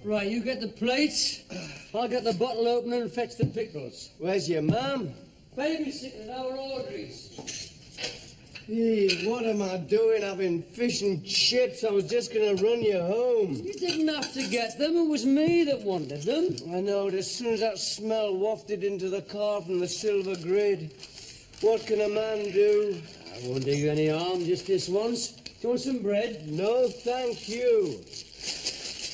Right, you get the plates, I'll get the bottle opener and fetch the pickles. Where's your mum? Babysitting our Audrey's. Hey, what am I doing having fish and chips? I was just going to run you home. You didn't have to get them. It was me that wanted them. I know, but as soon as that smell wafted into the car from the silver grid, what can a man do? I won't do you any harm just this once. Do you want some bread? No, thank you.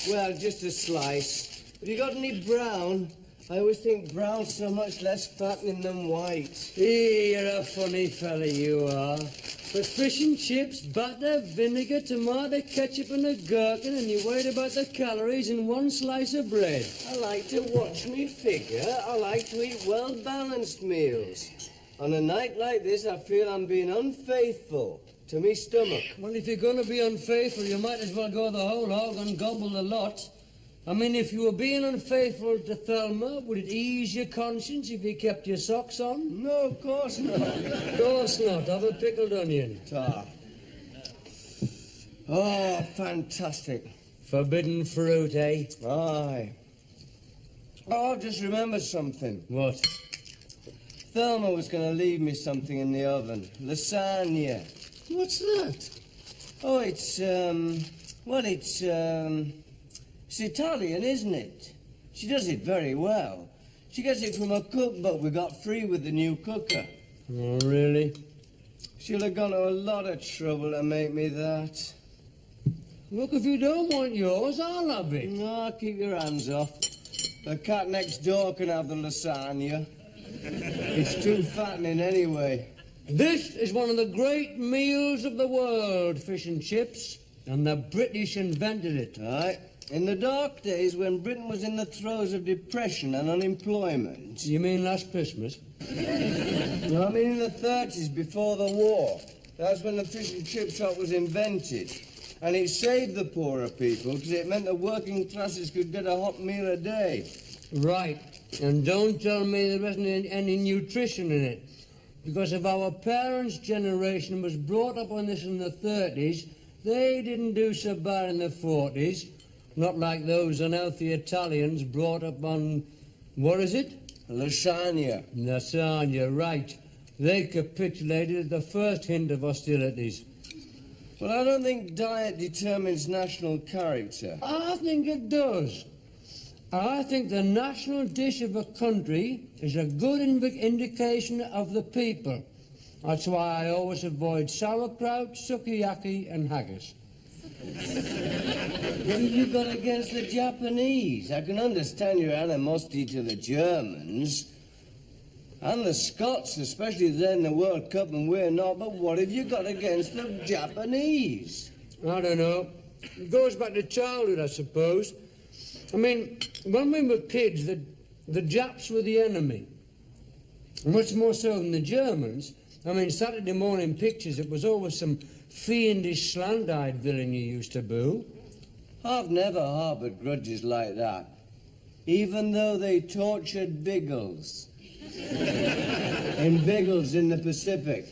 Well, just a slice. Have you got any brown? I always think brown's so much less fattening than white. Hey, you're a funny fella, you are. With fish and chips, butter, vinegar, tomato, ketchup and a gherkin, and you worried about the calories in one slice of bread. I like to watch me figure. I like to eat well-balanced meals. On a night like this, I feel I'm being unfaithful to me stomach. Well, if you're going to be unfaithful, you might as well go the whole hog and gobble the lot. I mean, if you were being unfaithful to Thelma, would it ease your conscience if you kept your socks on? No, of course not. Of course not. Have a pickled onion. Ah. Oh, fantastic. Forbidden fruit, eh? Aye. Oh, I've just remembered something. What? Thelma was going to leave me something in the oven. Lasagna. What's that? Oh, it's Italian, isn't it? She does it very well. She gets it from a cookbook we got free with the new cooker. Oh, really? She'll have gone to a lot of trouble to make me that. Look, if you don't want yours, I'll have it. No, keep your hands off. The cat next door can have the lasagna. It's too fattening anyway. This is one of the great meals of the world, fish and chips, and the British invented it. Aye. In the dark days when Britain was in the throes of depression and unemployment. You mean last Christmas? No, I mean in the 30s, before the war. That's when the fish and chip shop was invented. And it saved the poorer people because it meant the working classes could get a hot meal a day. Right. And don't tell me there isn't any nutrition in it. Because if our parents' generation was brought up on this in the 30s, they didn't do so bad in the 40s. Not like those unhealthy Italians brought up on, what is it? Lasagna. Lasagna, right. They capitulated at the first hint of hostilities. But I don't think diet determines national character. I think it does. I think the national dish of a country is a good indication of the people. That's why I always avoid sauerkraut, sukiyaki and haggis. What have you got against the Japanese? I can understand your animosity to the Germans. And the Scots, especially if they're in the World Cup and we're not. But what have you got against the Japanese? I don't know. It goes back to childhood, I suppose. I mean, when we were kids, the Japs were the enemy. Much more so than the Germans. I mean, Saturday morning pictures, it was always some fiendish, slant-eyed villain you used to boo. I've never harboured grudges like that, even though they tortured Biggles. In Biggles in the Pacific.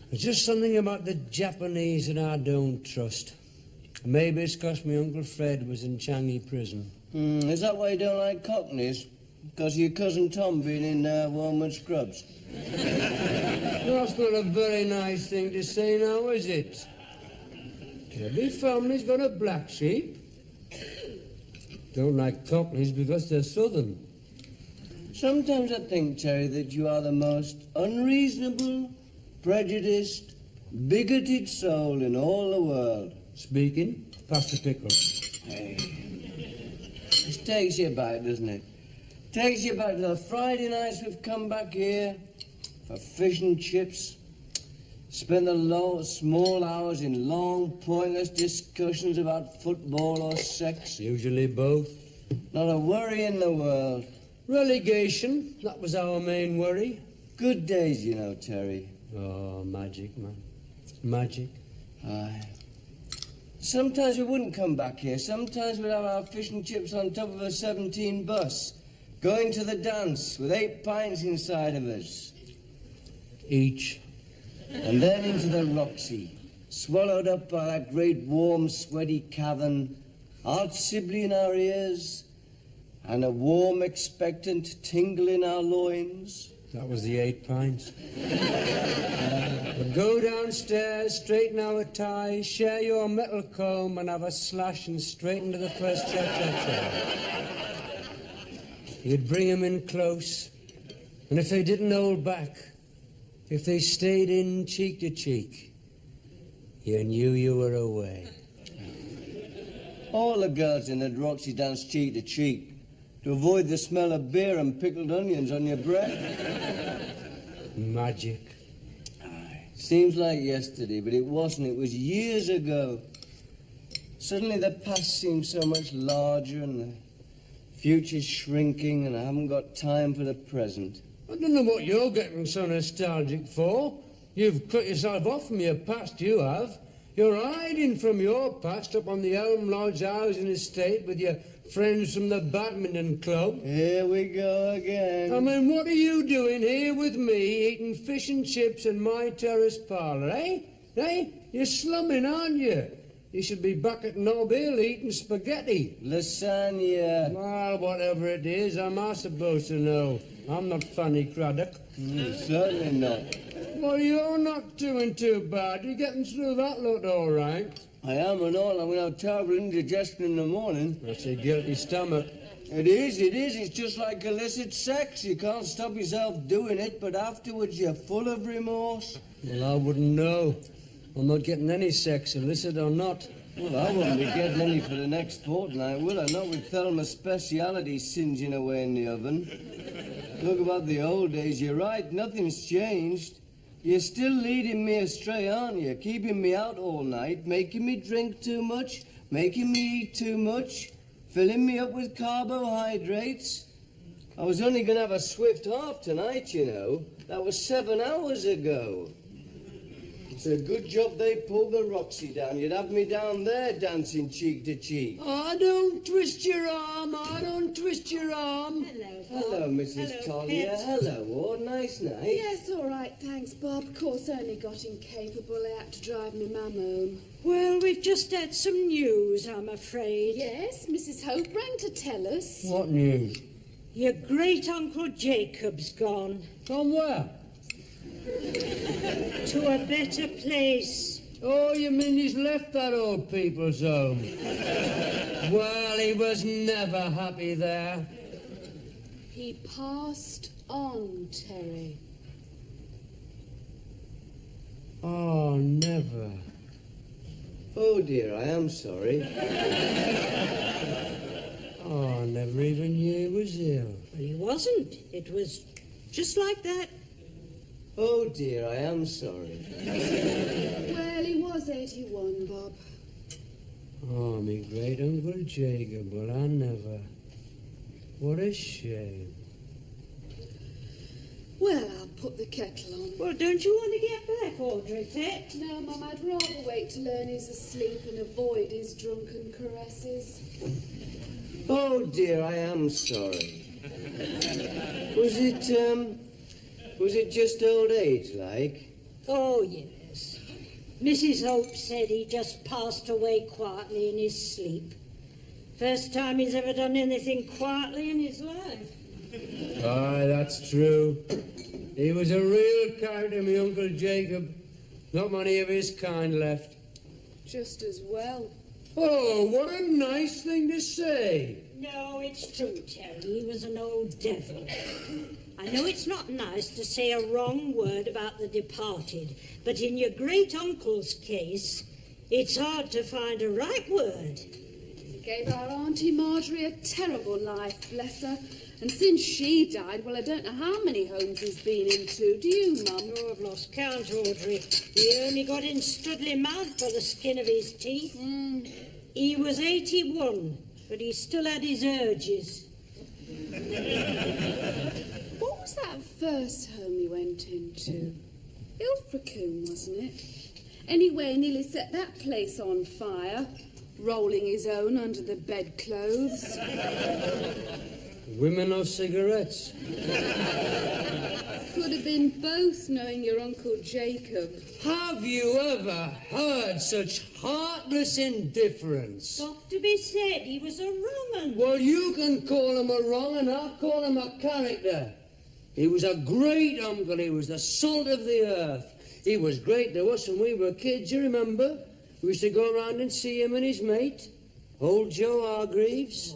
There's just something about the Japanese that I don't trust. Maybe it's because my Uncle Fred was in Changi prison. Is that why you don't like Cockneys? Because of your cousin Tom being in Walmart Scrubs? That's not a very nice thing to say now, is it? Every family's got a black sheep. Don't like Cockneys because they're southern. Sometimes I think, Terry, that you are the most unreasonable, prejudiced, bigoted soul in all the world. Speaking, pass the pickle. Hey. This takes you back, doesn't it? Takes you back to the Friday nights we've come back here for fish and chips. Spend the small hours in long, pointless discussions about football or sex. Usually both. Not a worry in the world. Relegation, that was our main worry. Good days, you know, Terry. Oh, magic, man. Magic. Aye. Sometimes we wouldn't come back here. Sometimes we'd have our fish and chips on top of a 17 bus, going to the dance with 8 pints inside of us. Each. And then into the Roxy, swallowed up by that great warm, sweaty cavern heart sibbling in our ears, and a warm, expectant tingle in our loins. That was the 8 pints. But go downstairs, straighten our ties, share your metal comb, and have a slash and straight into the first cha-cha-cha. You'd bring 'em in close, and if they didn't hold back, if they stayed in cheek to cheek, you knew you were away. All the girls in the Roxy dance cheek to cheek to avoid the smell of beer and pickled onions on your breath. Magic. Seems like yesterday, but it wasn't. It was years ago. Suddenly the past seems so much larger and the future's shrinking, and I haven't got time for the present. I don't know what you're getting so nostalgic for. You've cut yourself off from your past, you have. You're hiding from your past up on the Elm Lodge housing estate with your friends from the badminton club. Here we go again. I mean, what are you doing here with me eating fish and chips in my terrace parlour, eh? Eh? You're slumming, aren't you? You should be back at Nob Hill eating spaghetti. Lasagna. Well, whatever it is, am I supposed to know? I'm not Fanny Craddock. Certainly not. Well, you're not doing too bad. You're getting through that lot all right. I am and all. I'm going to have terrible indigestion in the morning. That's a guilty stomach. It is. It's just like illicit sex. You can't stop yourself doing it, but afterwards you're full of remorse. Well, I wouldn't know. I'm not getting any sex, illicit or not. Well, I won't be getting any for the next fortnight, will I? Not with Thelma's speciality singeing away in the oven. Look, about the old days, you're right. Nothing's changed. You're still leading me astray, aren't you? Keeping me out all night, making me drink too much, making me eat too much, filling me up with carbohydrates. I was only going to have a swift half tonight, you know. That was 7 hours ago. It's a good job they pulled the Roxy down. You'd have me down there dancing cheek to cheek. I don't twist your arm. I don't twist your arm. Hello, Bob. Hello, Mrs. Hello, Collier. Pet. Hello, Ward. Nice night. Yes, all right, thanks, Bob. Of course, only got incapable. I had to drive me mum home. Well, we've just had some news, I'm afraid. Yes, Mrs. Hope rang to tell us. What news? Your great-uncle Jacob's gone Gone where? to a better place. Oh, you mean he's left that old people's home? Well, he was never happy there. He passed on, Terry. Oh, never. Oh, dear, I am sorry. Oh, I never even knew he was ill. Well, he wasn't. It was just like that. Oh, dear, I am sorry. Well, he was 81, Bob. Oh, me great Uncle Jacob, well, I never. What a shame. Well, I'll put the kettle on. Well, don't you want to get back, Audrey, pet? No, Mum, I'd rather wait till Ernie's asleep and avoid his drunken caresses. Oh, dear, I am sorry. Was it just old age, like? Oh, yes. Mrs. Hope said he just passed away quietly in his sleep. First time he's ever done anything quietly in his life. Aye, that's true. He was a real character, me Uncle Jacob. Not many of his kind left. Just as well. Oh, what a nice thing to say. No, it's true, Terry. He was an old devil. I know it's not nice to say a wrong word about the departed, but in your great-uncle's case, it's hard to find a right word. He gave our Auntie Marjorie a terrible life, bless her. And since she died, well, I don't know how many homes he's been into. Do you, Mum? Oh, I've lost count, Audrey. He only got in Studley Mount for the skin of his teeth. He was 81, but he still had his urges. What was that first home he went into? Ilfracombe, wasn't it? Anyway, he nearly set that place on fire, rolling his own under the bedclothes. Women or cigarettes? Could have have been both knowing your Uncle Jacob. Have you ever heard such heartless indifference? Got to be said, he was a wrong 'un. Well, you can call him a wrong and I'll call him a character. He was a great uncle. He was the salt of the earth. He was great to us when we were kids, you remember? We used to go round and see him and his mate, old Joe Hargreaves.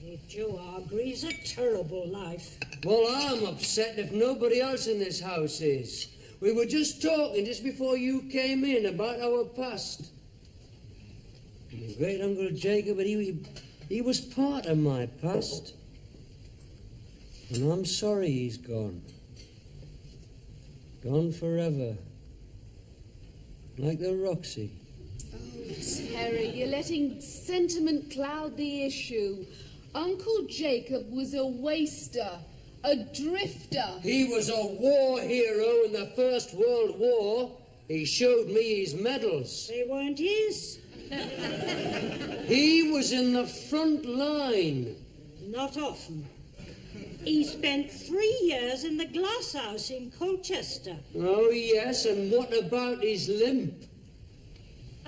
Gave Joe Hargreaves a terrible life. Well, I'm upset if nobody else in this house is. We were just talking just before you came in about our past. My great Uncle Jacob, but he was part of my past. And I'm sorry he's gone. Gone forever. Like the Roxy. Oh, Terry, you're letting sentiment cloud the issue. Uncle Jacob was a waster, a drifter. He was a war hero in the First World War. He showed me his medals. They weren't his. He was in the front line. Not often. He spent 3 years in the glass house in Colchester. Oh, yes, and what about his limp?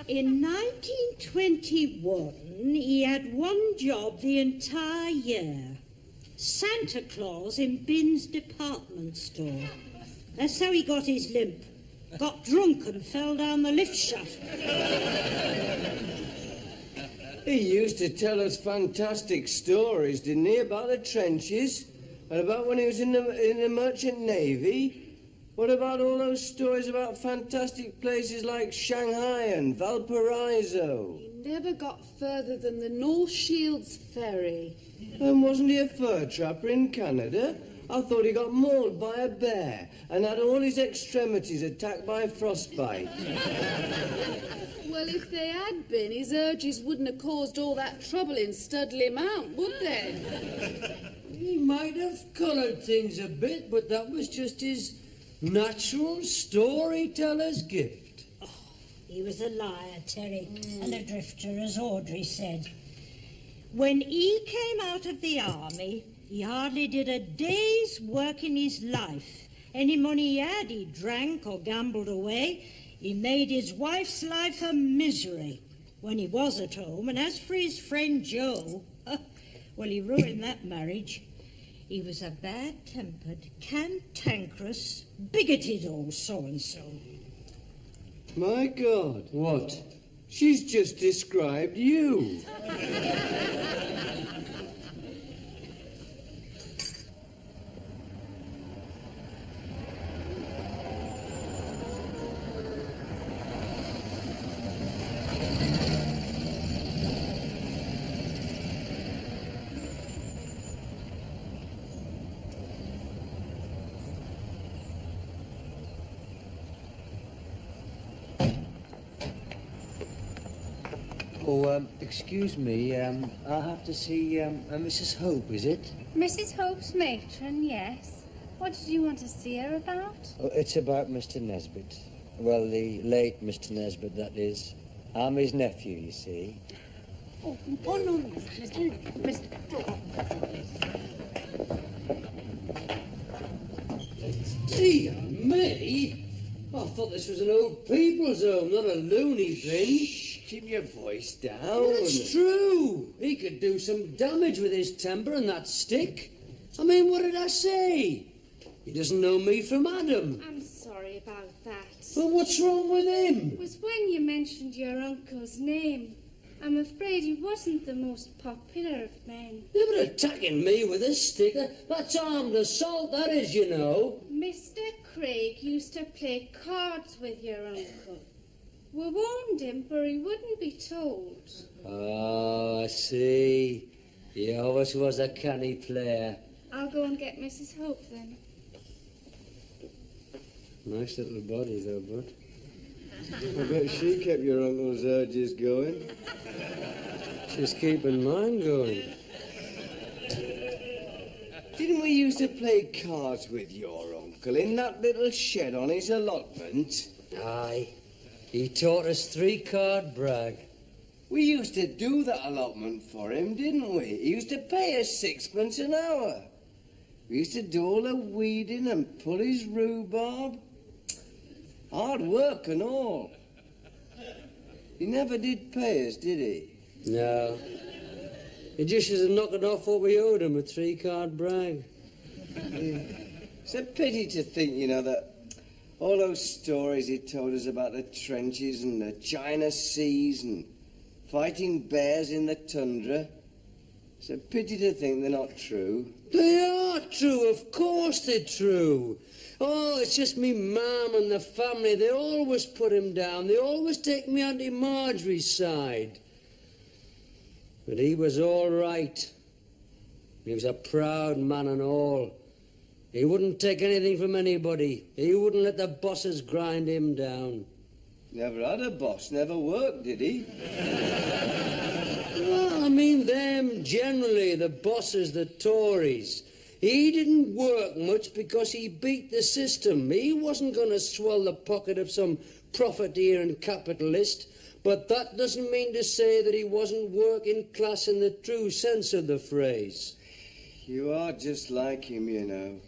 In 1921, he had one job the entire year. Santa Claus in Bin's department store. That's how he got his limp. Got drunk and fell down the lift shaft. He used to tell us fantastic stories, didn't he, about the trenches? And about when he was in the Merchant Navy? What about all those stories about fantastic places like Shanghai and Valparaiso? He never got further than the North Shields ferry. And wasn't he a fur trapper in Canada? I thought he got mauled by a bear and had all his extremities attacked by frostbite. Well, if they had been, his urges wouldn't have caused all that trouble in Studley Mount, would they? He might have coloured things a bit, but that was just his natural storyteller's gift. Oh, he was a liar, Terry, and a drifter, as Audrey said. When he came out of the army, he hardly did a day's work in his life. Any money he had, he drank or gambled away. He made his wife's life a misery when he was at home. And as for his friend Joe, well, he ruined that marriage. He was a bad-tempered, cantankerous, bigoted old so-and-so. My God. What? She's just described you. Oh, excuse me, I'll have to see Mrs. Hope, is it? Mrs. Hope's matron, yes. What did you want to see her about? Oh, it's about Mr. Nesbit. Well, the late Mr. Nesbit, that is. I'm his nephew, you see. Oh, no, Mr. Dear me! I thought this was an old people's home, not a loony bin. Keep your voice down. Well, it's true. He could do some damage with his temper and that stick. I mean, what did I say? He doesn't know me from Adam. I'm sorry about that. Well, what's wrong with him? It was when you mentioned your uncle's name. I'm afraid he wasn't the most popular of men. They were attacking me with a stick. That's armed assault, that is, you know. Mr. Craig used to play cards with your uncle. We warned him, but he wouldn't be told. Oh, I see. He always was a canny player. I'll go and get Mrs. Hope then. Nice little body, though, bud. I bet she kept your uncle's urges going. She's keeping mine going. Didn't we used to play cards with your uncle in that little shed on his allotment? Aye. He taught us 3-card brag. We used to do that allotment for him, didn't we? He used to pay us 6pence an hour. We used to do all the weeding and pull his rhubarb. Hard work and all. He never did pay us, did he? No. He just used to knock it off what we owed him, a 3-card brag. It's a pity to think, you know, that all those stories he told us about the trenches and the China seas and fighting bears in the tundra, it's a pity to think they're not true. They are true, of course they're true. Oh, it's just me mum and the family. They always put him down. They always take me Auntie Marjorie's side. But he was all right. He was a proud man and all. He wouldn't take anything from anybody. He wouldn't let the bosses grind him down. Never had a boss, never worked, did he? Well, I mean them generally, the bosses, the Tories. He didn't work much because he beat the system. He wasn't going to swell the pocket of some profiteer and capitalist. But that doesn't mean to say that he wasn't working class in the true sense of the phrase. You are just like him, you know.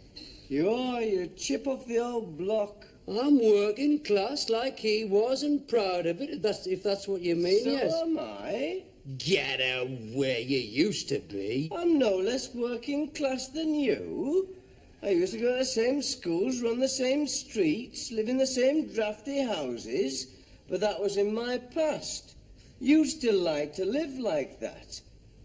You are, you chip off the old block. I'm working class like he was and proud of it, if that's what you mean, So yes. am I. Get out where you used to be. I'm no less working class than you. I used to go to the same schools, run the same streets, live in the same drafty houses, but that was in my past. You still like to live like that.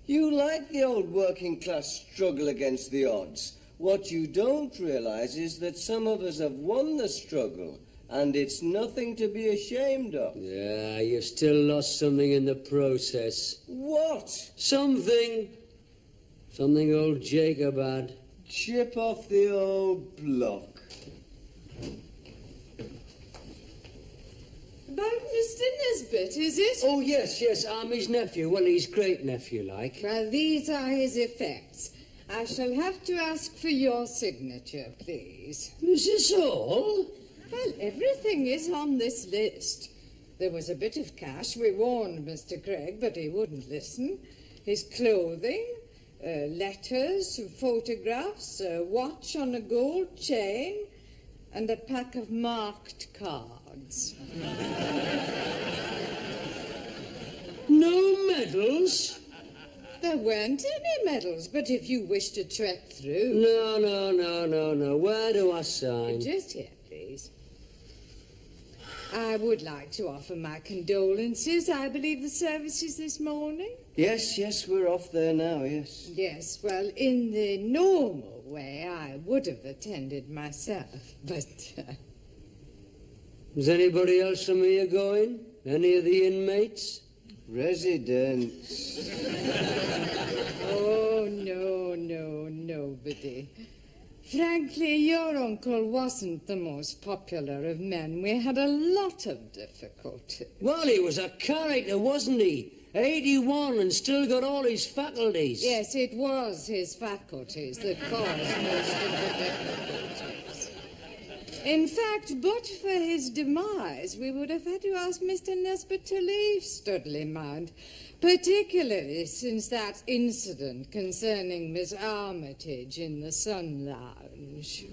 You like the old working class struggle against the odds. What you don't realise is that some of us have won the struggle, and it's nothing to be ashamed of. Yeah, you've still lost something in the process. What? Something old Jacob had. Chip off the old block. About Mr. Nesbit, is it? Oh, yes, I'm his nephew. Well, he's great-nephew, like. Well, these are his effects. I shall have to ask for your signature, please. Is this all? Well, everything is on this list. There was a bit of cash. We warned Mr. Craig, but he wouldn't listen. His clothing, letters, photographs, a watch on a gold chain, and a pack of marked cards. No medals? There weren't any medals, but if you wish to trek through... No. Where do I sign? Just here, please. I would like to offer my condolences. I believe the service is this morning. Yes, we're off there now, yes. Yes, well, in the normal way, I would have attended myself, but... Is anybody else from here going? Any of the inmates? Residents. Oh, no, nobody. Frankly, your uncle wasn't the most popular of men. We had a lot of difficulty. Well, he was a character, wasn't he? 81 and still got all his faculties. Yes, it was his faculties that caused most of the difficulties. In fact, but for his demise, we would have had to ask Mr. Nesbit to leave Studley, mind, particularly since that incident concerning Miss Armitage in the Sun Lounge.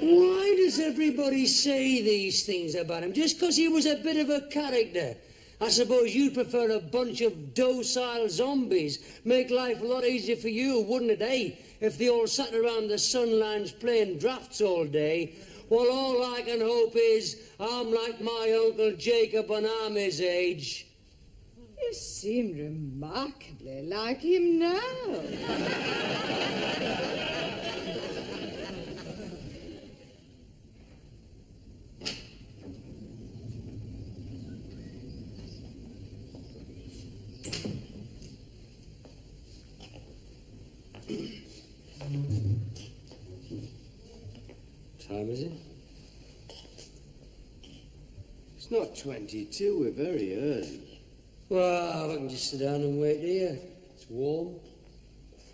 Why does everybody say these things about him? Just because he was a bit of a character? I suppose you'd prefer a bunch of docile zombies. Make life a lot easier for you, wouldn't it, eh? If they all sat around the Sun Lounge playing drafts all day. Well, all I can hope is I'm like my Uncle Jacob and I'm his age. You seem remarkably like him now. Time is it? It's not 22, we're very early. Well, I can just sit down and wait here. It's warm.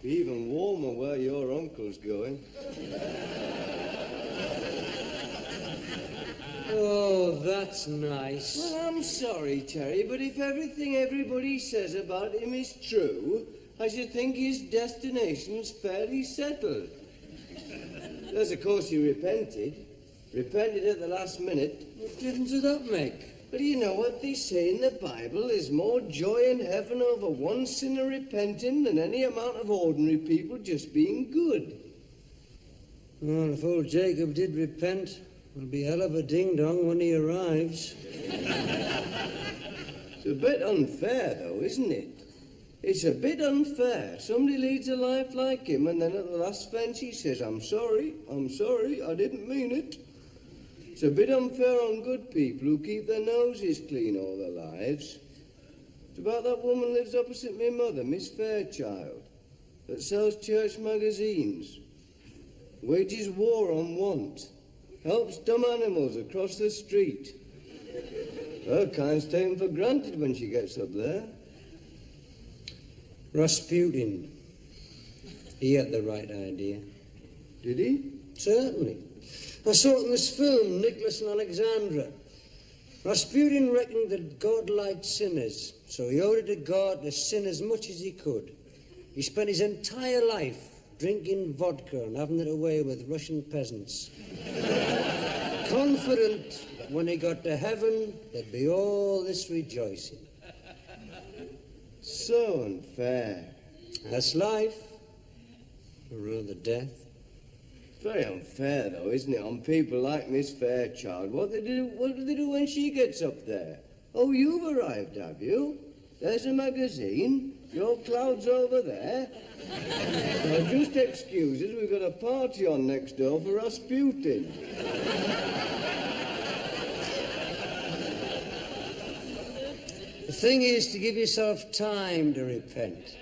Be even warmer where your uncle's going. Oh, that's nice. Well, I'm sorry, Terry, but if everything everybody says about him is true, I should think his destination's fairly settled. Yes, of course you repented. Repented at the last minute. What difference does that make? But you know what they say in the Bible? There's more joy in heaven over one sinner repenting than any amount of ordinary people just being good. Well, if old Jacob did repent, it'll be hell of a ding-dong when he arrives. It's a bit unfair, though, isn't it? It's a bit unfair. Somebody leads a life like him, and then at the last fence he says, I'm sorry, I didn't mean it. It's a bit unfair on good people who keep their noses clean all their lives. It's about that woman who lives opposite my mother, Miss Fairchild, that sells church magazines, wages war on want, helps dumb animals across the street. Her kind's taken for granted when she gets up there. Rasputin. He had the right idea. Did he? Certainly. I saw it in this film, Nicholas and Alexandra. Rasputin reckoned that God liked sinners, so he owed it to God to sin as much as he could. He spent his entire life drinking vodka and having it away with Russian peasants. Confident that when he got to heaven, there'd be all this rejoicing. So unfair. That's life, or rather death. Very unfair, though, isn't it, on people like Miss Fairchild? What do they do when she gets up there? Oh, you've arrived, have you? There's a magazine. Your cloud's over there. Now, just excuse us, we've got a party on next door for Rasputin. The thing is to give yourself time to repent.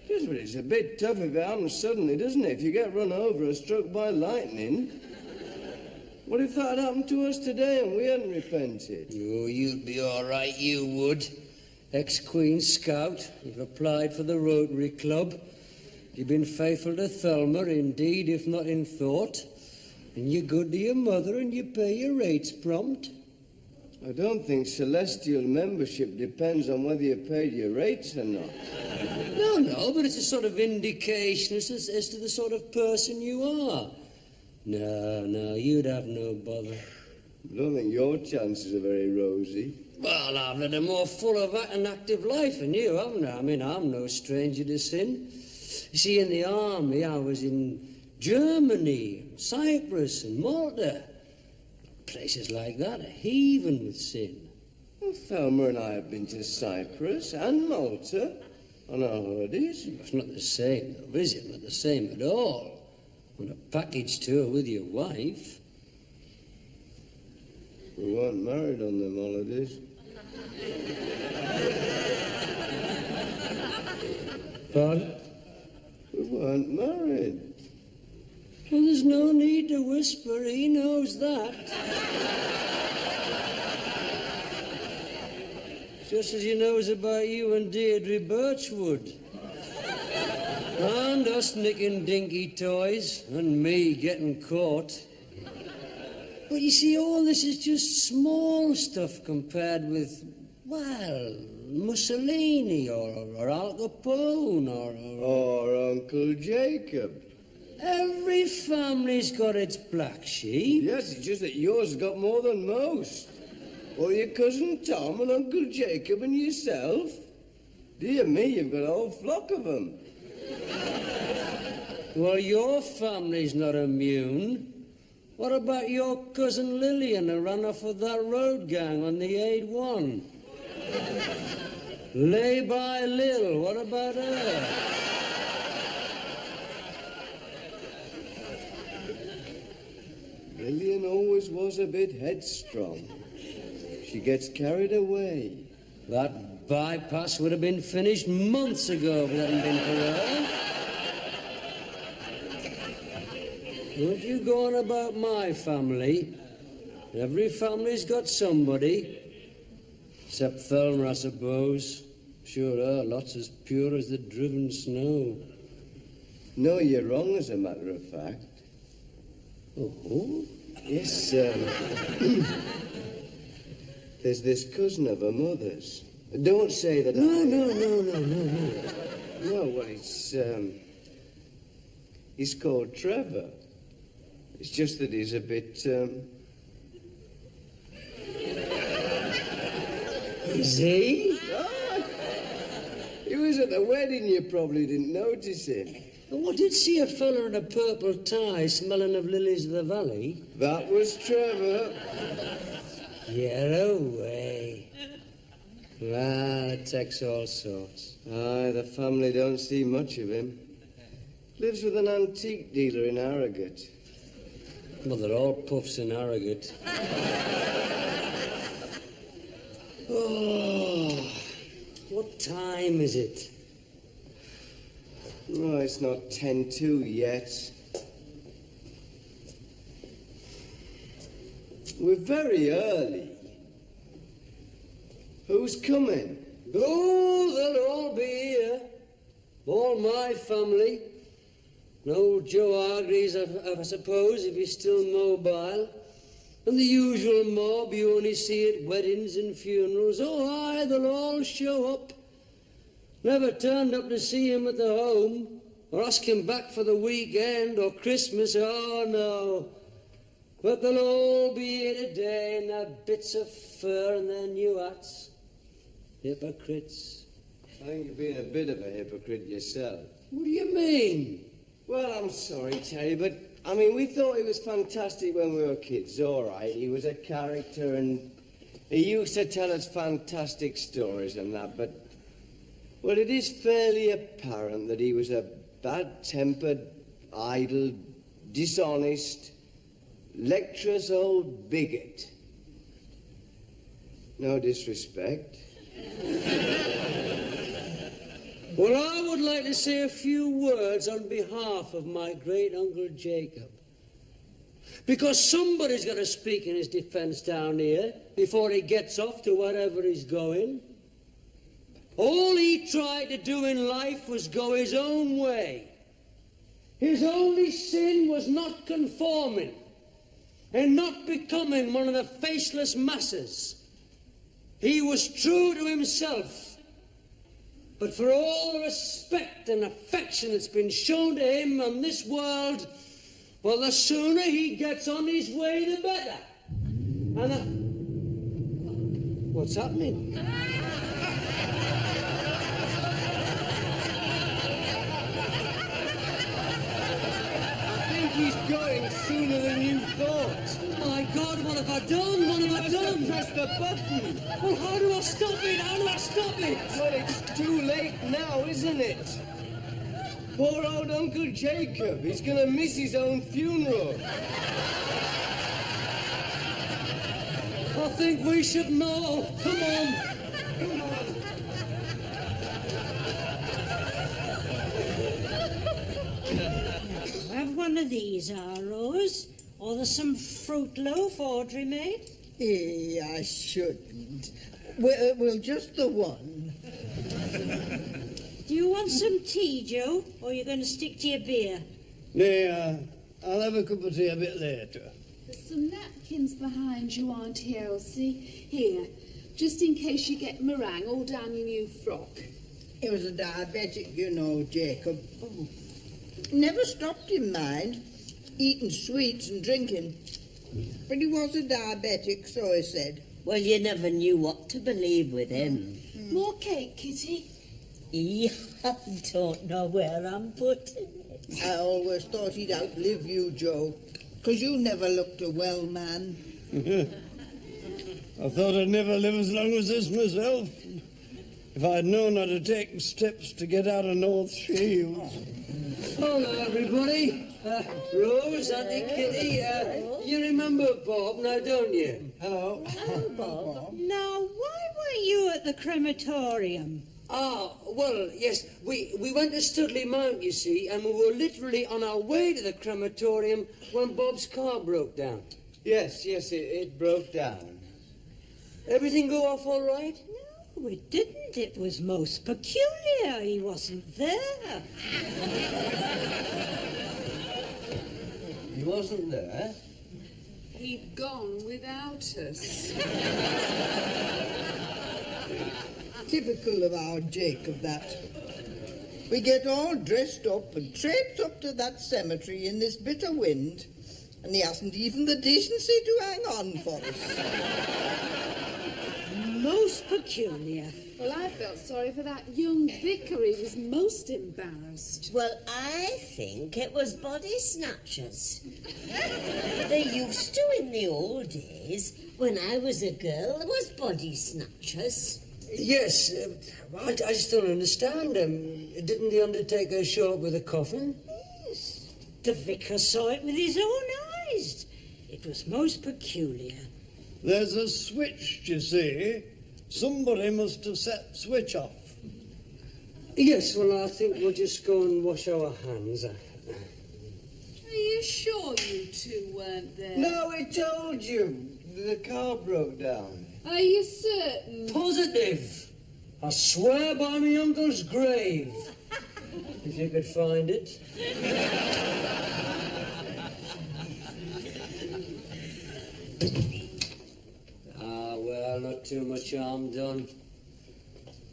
Yes, but it's a bit tough if it happens suddenly, doesn't it? If you get run over or struck by lightning. What if that had happened to us today and we hadn't repented? Oh, you'd be all right, you would. Ex-Queen Scout, you've applied for the Rotary Club. You've been faithful to Thelma, indeed, if not in thought. And you're good to your mother and you pay your rates prompt. I don't think celestial membership depends on whether you paid your rates or not. No, but it's a sort of indication as to the sort of person you are. No, you'd have no bother. I don't think your chances are very rosy. Well, I've led a more full of an active life than you, haven't I? I mean, I'm no stranger to sin. You see, in the army, I was in Germany, Cyprus and Malta. Places like that are heaving with sin. Well, Thelma and I have been to Cyprus and Malta on our holidays. It's not the same, though, is it? Not the same at all. On a package tour with your wife. We weren't married on them holidays. Pardon? We weren't married. Well, there's no need to whisper. He knows that. Just as he knows about you and Deirdre Birchwood. And us nicking dinky toys, and me getting caught. But you see, all this is just small stuff compared with, well, Mussolini or Al Capone or Uncle Jacob. Every family's got its black sheep. Yes, it's just that yours has got more than most. Or your cousin Tom and Uncle Jacob and yourself. Dear me, you've got a whole flock of them. Well, your family's not immune. What about your cousin Lillian who ran off with that road gang on the A1? Lay by Lil, what about her? Lillian always was a bit headstrong. She gets carried away. That bypass would have been finished months ago if it hadn't been for her. Don't you go on about my family. Every family's got somebody. Except Thelma, I suppose. Sure are, lots as pure as the driven snow. No, you're wrong, as a matter of fact. Oh? Yes, there's this cousin of her mother's. Don't say that No. No, well, he's called Trevor. It's just that he's a bit, Is he? Oh, he was at the wedding, you probably didn't notice him. Oh, I did see a fella in a purple tie smelling of lilies of the valley. That was Trevor. Get away. Well, it takes all sorts. Aye, the family don't see much of him. Lives with an antique dealer in Harrogate. Well, they're all puffs in Harrogate. Oh, what time is it? Oh, it's not 10:02 yet. We're very early. Who's coming? Oh, they'll all be here. All my family. And old Joe Hargreaves, I suppose, if he's still mobile. And the usual mob you only see at weddings and funerals. Oh, aye, they'll all show up. Never turned up to see him at the home, or ask him back for the weekend, or Christmas, oh no. But they'll all be here today in their bits of fur and their new hats. Hypocrites. I think you're being a bit of a hypocrite yourself. What do you mean? Well, I'm sorry, Terry, but, I mean, we thought he was fantastic when we were kids, all right. He was a character and he used to tell us fantastic stories and that, but, well, it is fairly apparent that he was a bad-tempered, idle, dishonest, lecturous old bigot. No disrespect. Well, I would like to say a few words on behalf of my great-uncle Jacob. Because somebody's got to speak in his defence down here before he gets off to wherever he's going. All he tried to do in life was go his own way. His only sin was not conforming and not becoming one of the faceless masses. He was true to himself. But for all the respect and affection that's been shown to him on this world, well, the sooner he gets on his way, the better. And what's happening? I think he's going sooner than you thought. Oh, my God, what have I done? What have I done? Press the button. Well, how do I stop it? How do I stop it? Well, it's too late now, isn't it? Poor old Uncle Jacob. He's going to miss his own funeral. I think we should know. Come on. Come on. Have one of these, Rose. Or there's some fruit loaf Audrey made. I shouldn't. Well, just the one. Do you want some tea, Joe? Or are you going to stick to your beer? No, I'll have a cup of tea a bit later. There's some napkins behind you, Auntie Elsie. Here, just in case you get meringue all down your new frock. He was a diabetic, you know, Jacob. Oh. Never stopped in mind, eating sweets and drinking. But he was a diabetic, so he said. Well, you never knew what to believe with him. More cake, Kitty? I don't know where I'm putting it. I always thought he'd outlive you, Joe, because you never looked a well man. I thought I'd never live as long as this myself. If I'd known how to take steps to get out of North Shields. Hello, everybody. Rose, Auntie Kitty. You remember Bob now, don't you? Hello. Hello, Bob. Now, why weren't you at the crematorium? Ah, well, yes, we went to Studley Mount, you see, and we were literally on our way to the crematorium when Bob's car broke down. Yes, it broke down. Everything go off all right? No, it didn't. It was most peculiar. He wasn't there. He wasn't there? He'd gone without us. Typical of our Jacob, that. We get all dressed up and traipse up to that cemetery in this bitter wind, And he hasn't even the decency to hang on for us. Most peculiar. Well, I felt sorry for that young vicar. He was most embarrassed. Well, I think it was body snatchers. They used to in the old days. When I was a girl, there was body snatchers. Yes, I just don't understand. Didn't the undertaker show up with a coffin? Yes. The vicar saw it with his own eyes. It was most peculiar. There's a switch, you see. Somebody must have set the switch off. Yes, well, I think we'll just go and wash our hands. Are you sure you two weren't there? No, I told you. The car broke down. Are you certain? Positive. I swear by my uncle's grave. If you could find it. Well, not too much harm done.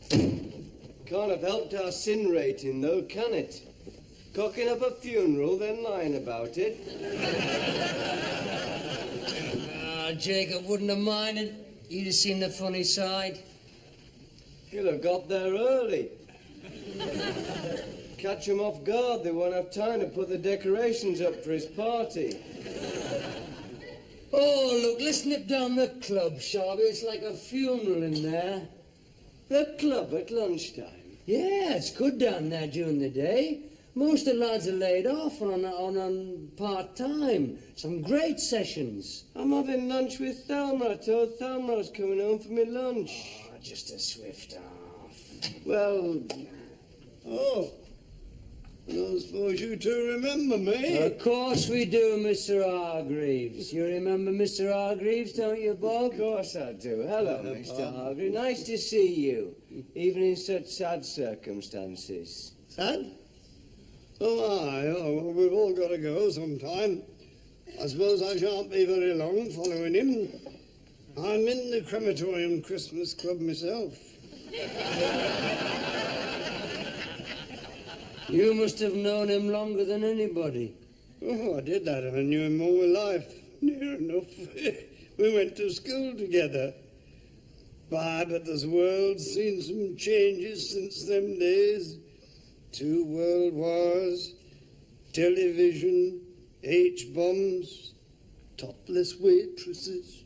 Can't have helped our sin rating, though, can it? Cocking up a funeral, then lying about it. Jacob wouldn't have minded. He'd have seen the funny side. He'll have got there early. Catch him off guard, they won't have time to put the decorations up for his party. Oh, look, let's nip down the club, shall we? It's like a funeral in there. The club at lunchtime? Yeah, it's good down there during the day. Most of the lads are laid off on part-time. Some great sessions. I'm having lunch with Thelma. I told Thelma I was coming home for my lunch. Oh, just a swift off. Well, Oh, I don't suppose you two remember me. Of course we do, Mr. Hargreaves. You remember Mr. Hargreaves, don't you, Bob? of course I do. Hello, Mr. Hargreaves. Nice to see you, even in such sad circumstances. Sad? Oh, aye. Oh, well, we've all got to go sometime. I suppose I shan't be very long following him. I'm in the crematorium Christmas club myself. You must have known him longer than anybody. Oh, I did that. I knew him all my life, near enough. We went to school together. Why, but this world's seen some changes since them days. 2 world wars, television, H-bombs, topless waitresses.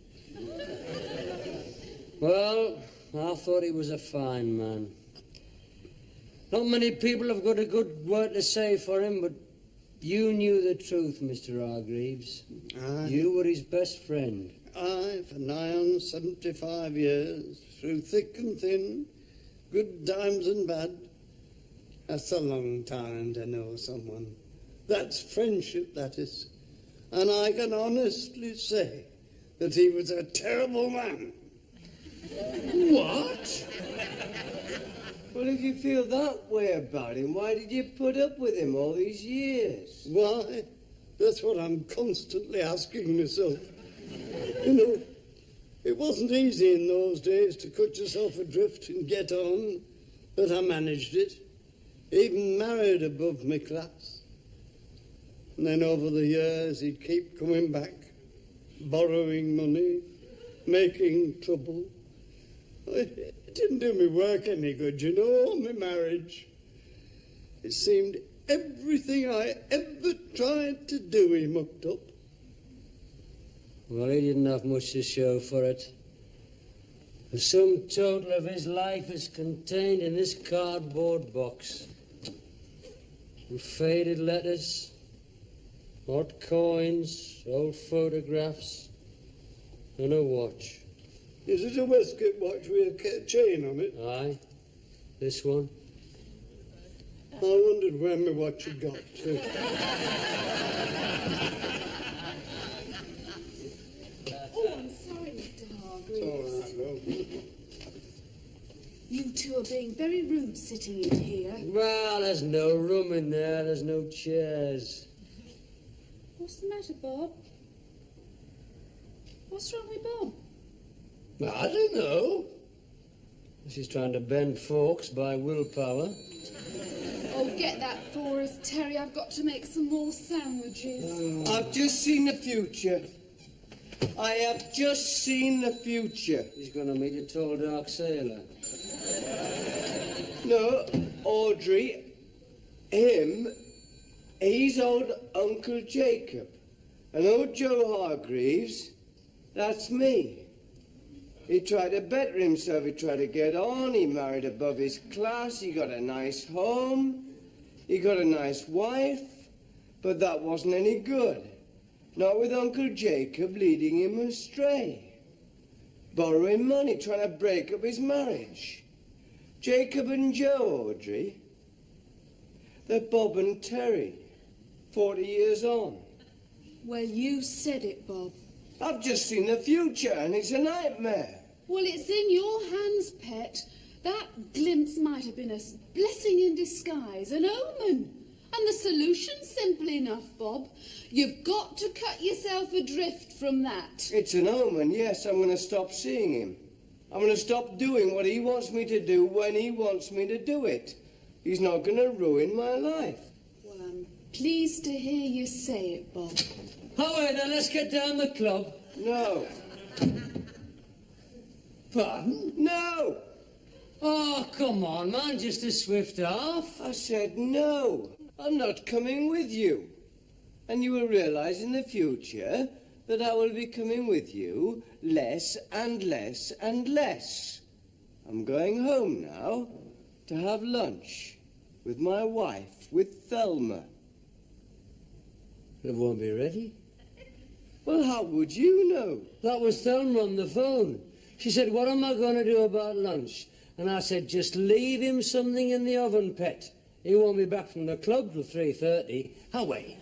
Well, I thought he was a fine man. Not many people have got a good word to say for him, but you knew the truth, Mr. Hargreaves. Aye. You were his best friend. Aye, for nigh on 75 years, through thick and thin, good times and bad. That's a long time to know someone. That's friendship, that is. And I can honestly say that he was a terrible man. What? Well, if you feel that way about him, why did you put up with him all these years? Why? That's what I'm constantly asking myself. You know, it wasn't easy in those days to cut yourself adrift and get on, but I managed it. Even married above my class. And then over the years, he'd keep coming back, borrowing money, making trouble. It didn't do me work any good, you know, my marriage. It seemed everything I ever tried to do, he mucked up. Well, he didn't have much to show for it. The sum total of his life is contained in this cardboard box. And faded letters, odd coins, old photographs, and a watch. Is it a waistcoat watch with a chain on it? Aye, this one. I wondered where my watch had got to. Oh, I'm sorry, Mr. Hargreaves. All right, love. You two are being very rude sitting in here. Well, there's no room in there, there's no chairs. What's the matter, Bob? What's wrong with Bob? I don't know. She's trying to bend folks by willpower. Oh, get get that for us, Terry? I've got to make some more sandwiches. I've just seen the future. I have just seen the future. He's going to meet a tall, dark sailor. No, Audrey, he's old Uncle Jacob. And old Joe Hargreaves, that's me. He tried to better himself, he tried to get on, he married above his class, he got a nice home, he got a nice wife, but that wasn't any good. Not with Uncle Jacob leading him astray. Borrowing money, trying to break up his marriage. Jacob and Joe, Audrey. They're Bob and Terry, 40 years on. Well, you said it, Bob. I've just seen the future, and it's a nightmare. Well, it's in your hands, Pet. That glimpse might have been a blessing in disguise, an omen. And the solution's simple enough, Bob. You've got to cut yourself adrift from that. It's an omen, yes. I'm going to stop seeing him. I'm going to stop doing what he wants me to do when he wants me to do it. He's not going to ruin my life. Well, I'm pleased to hear you say it, Bob. All right, then, let's get down the club. No. Pardon? No! Oh, come on, man, just a swift half. I said no. I'm not coming with you. And you will realize in the future that I will be coming with you less and less and less. I'm going home now to have lunch with my wife, with Thelma. It won't be ready. Well, how would you know? That was Thelma on the phone. She said, what am I going to do about lunch? And I said, just leave him something in the oven, Pet. He won't be back from the club till 3:30. Away.